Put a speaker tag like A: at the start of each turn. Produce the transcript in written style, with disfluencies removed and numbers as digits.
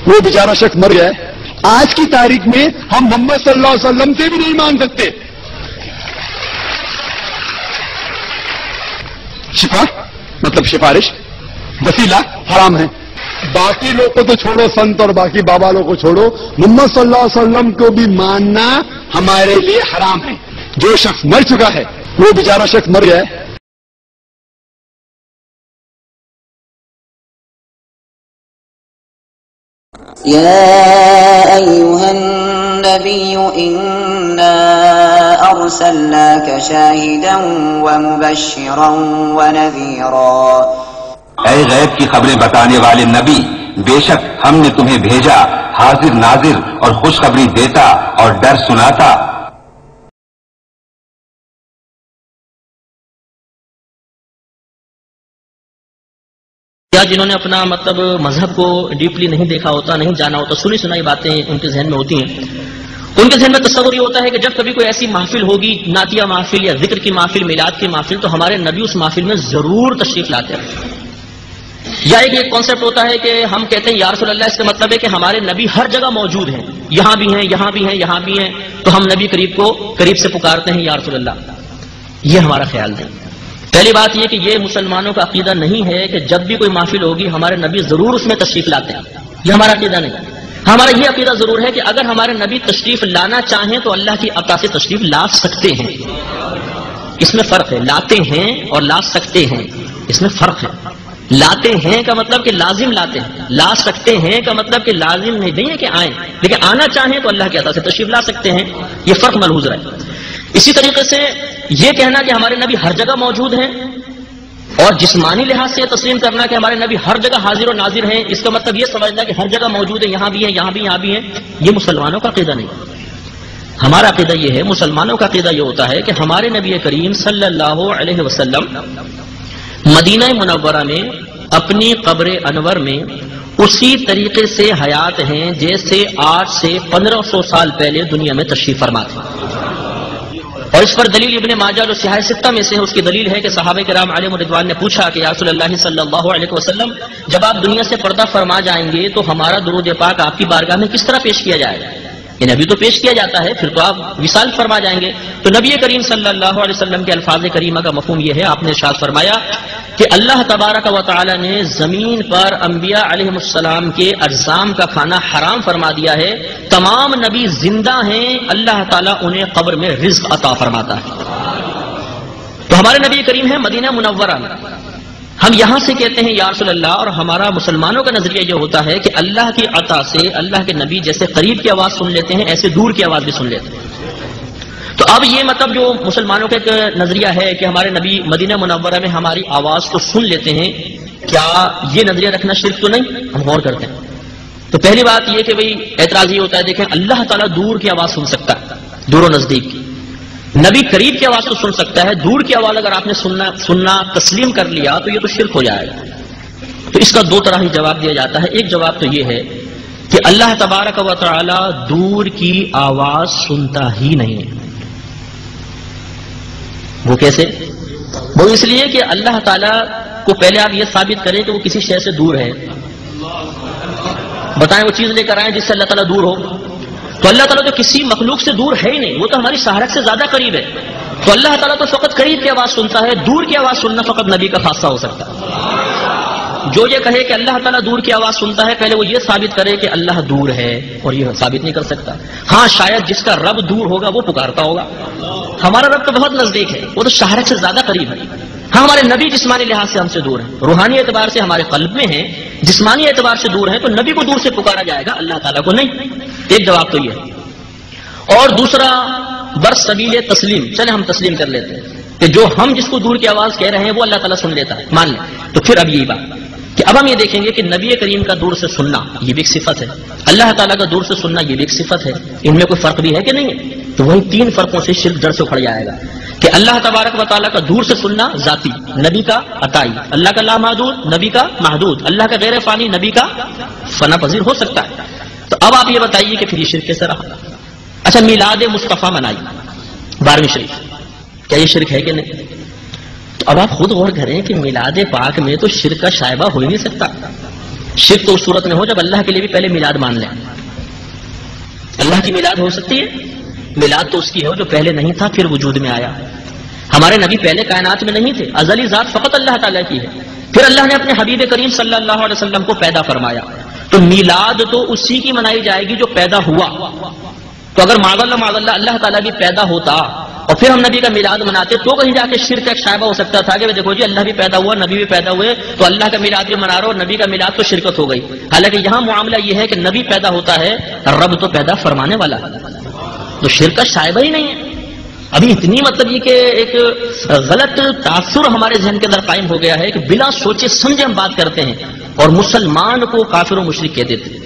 A: وہ بیچارہ شخص مر گیا ہے. آج کی تاریخ میں ہم محمد صلی اللہ علیہ وسلم سے بھی نہیں مان سکتے. شفا مطلب سفارش وسیلہ حرام ہے. باقی لوگ کو تو چھوڑو، سنت اور باقی بابا لوگ کو چھوڑو، محمد صلی اللہ علیہ وسلم کو بھی ماننا ہمارے لیے حرام ہے. جو شخص مر چکا ہے وہ بیچارہ شخص مر گیا ہے.
B: يا أيها النبي إنا أرسلناك شاهدا ومبشرا ونذيرا.
C: اے غیب کی خبریں بتانے والے نبی، بے شک ہم نے تمہیں بھیجا حاضر ناظر اور خوشخبری دیتا اور ڈر سناتا.
D: جنہوں نے اپنا مطلب مذہب کو ڈیپلی نہیں دیکھا ہوتا، نہیں جانا ہوتا، سنی سنائی باتیں ان کے ذہن میں ہوتی ہیں. ان کے ذہن میں تصور یہ ہوتا ہے کہ جب کبھی کوئی ایسی محفل ہوگی، نعتیہ محفل یا ذکر کی محفل، میلاد کی محفل، تو ہمارے نبی اس محفل میں ضرور تشریف لاتے ہیں. یا ایک کانسیپٹ ہوتا ہے کہ ہم کہتے ہیں یا رسول اللہ، اس کا مطلب ہے کہ ہمارے نبی ہر جگہ موجود ہیں، یہاں بھی ہیں، یہاں بھی ہیں، یہاں بھی ہیں، تو ہم نبی قریب کو قریب سے پکارتے ہیں یا رسول اللہ. یہ ہمارا خیال نہیں. پہلی بات یہ کہ یہ مسلمانوں کا عقیدہ نہیں ہے کہ جب بھی کوئی محفل ہوگی ہمارے نبی ضرور اس میں تشریف لاتے ہیں. یہ ہمارا عقیدہ نہیں. ہمارا یہ عقیدہ ضرور ہے کہ اگر ہمارے نبی تشریف لانا چاہیں تو اللہ کی عطا سے تشریف لا سکتے ہیں. اس میں فرق ہے. لاتے ہیں اور لا سکتے ہیں، اس میں فرق ہے. لاتے ہیں کا مطلب کہ لازم لاتے ہیں، لا سکتے ہیں کا مطلب کہ لازم نہیں ہے کہ آئیں، لیکن آنا چاہیں تو اللہ کی عطا سے تشریف لا سکتے ہیں. یہ فرق ملحوظ رہے. اسی طریقے سے یہ کہنا کہ ہمارے نبی ہر جگہ موجود ہیں اور جسمانی لحاظ سے تسلیم کرنا کہ ہمارے نبی ہر جگہ حاضر و ناظر ہیں، اس کا مطلب یہ سمجھنا کہ ہر جگہ موجود ہیں، یہاں بھی ہیں، یہاں بھی، یہاں بھی ہیں، یہ مسلمانوں کا عقیدہ نہیں. ہمارا عقیدہ یہ ہے، مسلمانوں کا عقیدہ یہ ہوتا ہے کہ ہمارے نبی کریم صلی اللہ علیہ وسلم مدینہ منورہ میں اپنی قبر انور میں اسی طریقے سے حیات ہیں جیسے آج سے 1500 سال پہلے دنیا میں تشریف فرما تھے. اور اس پر دلیل ابن ماجہ جو صحیح ستہ میں سے ہے، اس کی دلیل ہے کہ صحابہ کرام علیہم رضوان نے پوچھا کہ یا رسول اللہ صلی اللہ علیہ وسلم، جب آپ دنیا سے پردہ فرما جائیں گے تو ہمارا درود پاک آپ کی بارگاہ میں کس طرح پیش کیا جائے گا؟ یہ نبی تو پیش کیا جاتا ہے، پھر تو آپ وصال فرما جائیں گے. تو نبی کریم صلی اللہ علیہ وسلم کے الفاظ کریمہ کا مفہوم یہ ہے، آپ نے ارشاد فرمایا کہ اللہ تبارک و تعالی نے زمین پر انبیاء علیہ السلام کے اجسام کا کھانا حرام فرما دیا ہے. تمام نبی زندہ ہیں، اللہ تعالیٰ انہیں قبر میں رزق عطا فرماتا ہے. تو ہمارے نبی کریم ہے مدینہ منورہ میں، ہم یہاں سے کہتے ہیں یا رسول اللہ، اور ہمارا مسلمانوں کا نظریہ یہ ہوتا ہے کہ اللہ کی عطا سے اللہ کے نبی جیسے قریب کی آواز سن لیتے ہیں ایسے دور کی آواز بھی سن لیتے ہیں. تو اب یہ مطلب جو مسلمانوں کا ایک نظریہ ہے کہ ہمارے نبی مدینہ منورہ میں ہماری آواز کو سن لیتے ہیں، کیا یہ نظریہ رکھنا شرک تو نہیں؟ ہم غور کرتے ہیں. تو پہلی بات یہ کہ بھئی اعتراض یہ ہوتا ہے، دیکھیں اللہ تعالیٰ دور کی آواز سن سکتا ہے، دور و نزدیک کی. نبی قریب کی آواز تو سن سکتا ہے، دور کی آواز اگر آپ نے سننا تسلیم کر لیا تو یہ تو شرک ہو جائے گا. تو اس کا دو طرح ہی جواب دیا جاتا ہے. ایک جواب تو یہ ہے کہ اللہ تبارک و تعالی دور کی آواز سنتا ہی نہیں ہے. وہ کیسے؟ وہ اس لیے کہ اللہ تعالیٰ کو پہلے آپ یہ ثابت کریں کہ وہ کسی شے سے دور ہے. بتائیں وہ چیز لے کر آئیں جس سے اللہ تعالیٰ دور ہو. تو اللہ تعالیٰ تو کسی مخلوق سے دور ہے ہی نہیں، وہ تو ہماری شہرت سے زیادہ قریب ہے. تو اللہ تعالیٰ تو فقط قریب کی آواز سنتا ہے، دور کی آواز سننا فقط نبی کا خاصہ ہو سکتا ہے. جو یہ کہے کہ اللہ تعالیٰ دور کی آواز سنتا ہے، پہلے وہ یہ ثابت کرے کہ اللہ دور ہے، اور یہ ثابت نہیں کر سکتا. ہاں شاید جس کا رب دور ہوگا وہ پکارتا ہوگا. ہمارا رب تو بہت نزدیک ہے، وہ تو شہرت سے زیادہ قریب ہے. ہاں ہمارے نبی جسمانی لحاظ سے ہم سے دور ہیں، روحانی اعتبار سے ہمارے قلب میں ہیں، جسمانی اعتبار سے دور ہیں، تو نبی کو دور سے پکارا جائے گا، اللہ تعالیٰ کو نہیں. ایک جواب تو یہ ہے. اور دوسرا برسبیل تسلیم، چلے ہم تسلیم کر لیتے ہیں کہ جو ہم جس کو دور کی آواز کہہ رہے ہیں وہ اللہ تعالیٰ سن لیتا ہے، مان لیں. تو پھر اب یہی بات کہ اب ہم یہ دیکھیں گے کہ نبی کریم کا دور سے سننا یہ بھی ایک صفت ہے، اللہ تعالیٰ کا دور سے سننا یہ بھی ایک صفت ہے. ان میں کوئی فرق بھی ہے کہ نہیں ہے؟ تو وہی تین فرقوں سے شرک جڑ سے اکھڑ جائے گا کہ اللہ تبارک و تعالیٰ کا دور سے سننا ذاتی، نبی کا عطائی، اللہ کا لامحدود، نبی کا محدود، اللہ کا غیر فانی، نبی کا فنا پذیر ہو سکتا ہے. تو اب آپ یہ بتائیے کہ پھر یہ شرک کیسے رہا؟ اچھا میلاد مصطفیٰ منائی 12ویں شریف، کیا یہ شرک ہے کہ نہیں؟ تو اب آپ خود غور کریں کہ میلاد پاک میں تو شرک کا شائبہ ہو ہی نہیں سکتا. شرک تو اس صورت میں ہو جب اللہ کے لیے بھی پہلے میلاد مان لیں. اللہ کی میلاد ہو سکتی ہے؟ میلاد تو اس کی ہے جو پہلے نہیں تھا پھر وجود میں آیا. ہمارے نبی پہلے کائنات میں نہیں تھے، ازلی ذات فقط اللہ تعالیٰ کی ہے. پھر اللہ نے اپنے حبیب کریم صلی اللہ علیہ وسلم کو پیدا فرمایا. تو میلاد تو اسی کی منائی جائے گی جو پیدا ہوا. تو اگر معاذ اللہ اللہ تعالیٰ بھی پیدا ہوتا اور پھر ہم نبی کا میلاد مناتے تو کہیں جا کے شرک ایک شائبہ ہو سکتا تھا کہ دیکھو جی اللہ بھی پیدا ہوا، نبی بھی پیدا ہوئے، تو اللہ کا میلاد بھی منا رہا اور نبی کا میلاد تو شرکت ہو گئی. حالانکہ یہاں معاملہ یہ ہے کہ نبی پیدا ہوتا ہے، رب تو پیدا فرمانے والا ہے، تو شرک کا شائبہ ہی نہیں ہے. ابھی اتنی مطلب یہ کہ ایک غلط تاثر ہمارے ذہن کے اندر قائم ہو گیا ہے کہ بلا سوچے سمجھے ہم بات کرتے ہیں اور مسلمان کو کافر و مشرک کہہ دیتے ہیں.